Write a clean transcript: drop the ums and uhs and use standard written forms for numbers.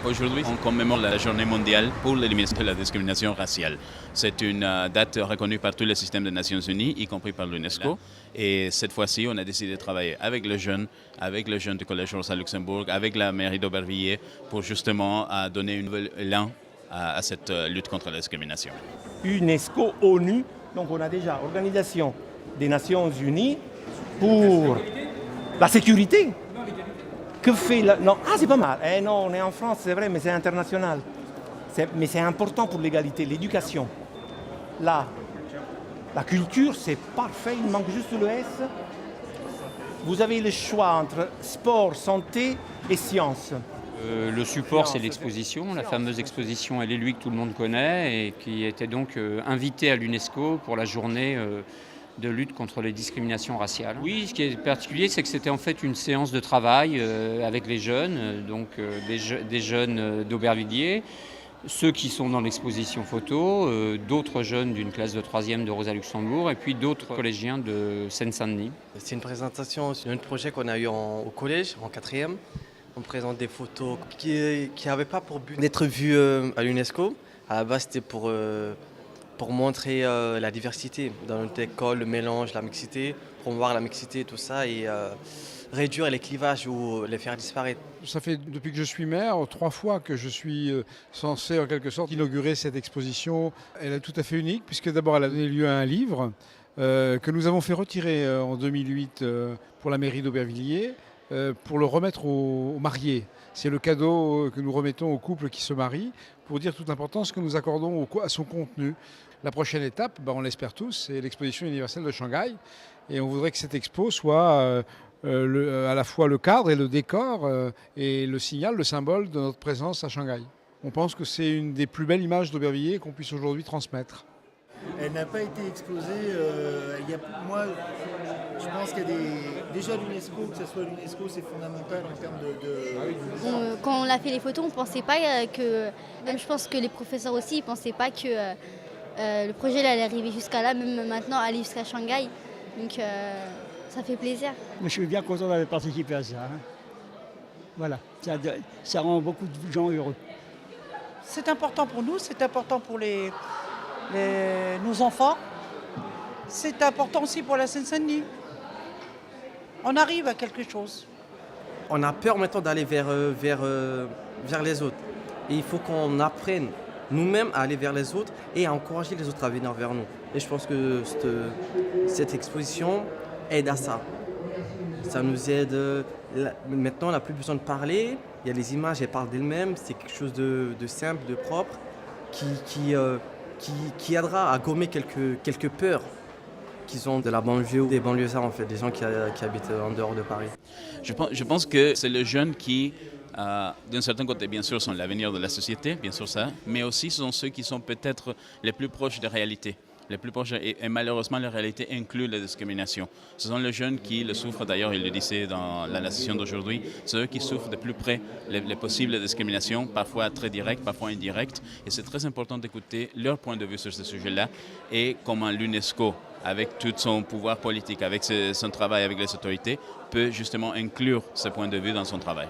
Aujourd'hui, on commémore la journée mondiale pour l'élimination de la discrimination raciale. C'est une date reconnue par tous les systèmes des Nations Unies, y compris par l'UNESCO. Et cette fois-ci, on a décidé de travailler avec les jeunes du Collège Rosa Luxembourg, avec la mairie d'Aubervilliers, pour justement donner une nouvelle élan à cette lutte contre la discrimination. UNESCO, ONU, donc on a déjà Organisation des Nations Unies pour la sécurité. Que fait la... Non, c'est pas mal. Non, on est en France, c'est vrai, mais c'est international. Mais c'est important pour l'égalité, l'éducation. La culture, c'est parfait, il manque juste le S. Vous avez le choix entre sport, santé et science. Le support, c'est l'exposition, la fameuse exposition Elle est lui que tout le monde connaît et qui était donc invitée à l'UNESCO pour la journée de lutte contre les discriminations raciales. Oui, ce qui est particulier, c'est que c'était en fait une séance de travail avec les jeunes, donc des jeunes d'Aubervilliers, ceux qui sont dans l'exposition photo, d'autres jeunes d'une classe de 3e de Rosa Luxembourg et puis d'autres collégiens de Seine-Saint-Denis. C'est une présentation sur un projet qu'on a eu au collège, en 4e. On présente des photos qui n'avaient pas pour but d'être vues à l'UNESCO. À la base, c'était pour montrer la diversité dans notre école, le mélange, la mixité, promouvoir la mixité, tout ça, et réduire les clivages ou les faire disparaître. Ça fait depuis que je suis maire 3 fois que je suis censé en quelque sorte inaugurer cette exposition. Elle est tout à fait unique puisque d'abord elle a donné lieu à un livre que nous avons fait retirer en 2008 pour la mairie d'Aubervilliers pour le remettre aux mariés. C'est le cadeau que nous remettons aux couples qui se marient pour dire toute l'importance que nous accordons à son contenu. La prochaine étape, on l'espère tous, c'est l'exposition universelle de Shanghai. Et on voudrait que cette expo soit à la fois le cadre et le décor et le signal, le symbole de notre présence à Shanghai. On pense que c'est une des plus belles images d'Aubervilliers qu'on puisse aujourd'hui transmettre. Elle n'a pas été exposée. Moi, je pense qu'il y a déjà l'UNESCO, que ce soit l'UNESCO, c'est fondamental en termes de... Quand on a fait les photos, on ne pensait pas que... Même je pense que les professeurs aussi, ils ne pensaient pas que le projet allait arriver jusqu'à là, même maintenant aller jusqu'à Shanghai. Donc ça fait plaisir. Je suis bien content d'avoir participé à ça. Voilà, ça rend beaucoup de gens heureux. C'est important pour nous, c'est important pour nos enfants. C'est important aussi pour la Seine-Saint-Denis. On arrive à quelque chose. On a peur maintenant d'aller vers les autres. Et il faut qu'on apprenne nous-mêmes à aller vers les autres et à encourager les autres à venir vers nous. Et je pense que cette exposition aide à ça. Ça nous aide. Maintenant, on n'a plus besoin de parler. Il y a les images, elles parlent d'elles-mêmes. C'est quelque chose de simple, de propre, qui aidera à gommer quelques peurs qu'ils ont de la banlieue ou des banlieusards, en fait, des gens qui habitent en dehors de Paris. Je pense que c'est les jeunes qui, d'un certain côté, bien sûr, sont l'avenir de la société, bien sûr ça, mais aussi ce sont ceux qui sont peut-être les plus proches de la réalité. Les plus proches, et malheureusement, la réalité inclut la discrimination. Ce sont les jeunes qui le souffrent, d'ailleurs, il le disait dans la session d'aujourd'hui, c'est eux qui souffrent de plus près les possibles discriminations, parfois très directes, parfois indirectes. Et c'est très important d'écouter leur point de vue sur ce sujet-là et comment l'UNESCO, avec tout son pouvoir politique, avec son travail avec les autorités, peut justement inclure ce point de vue dans son travail.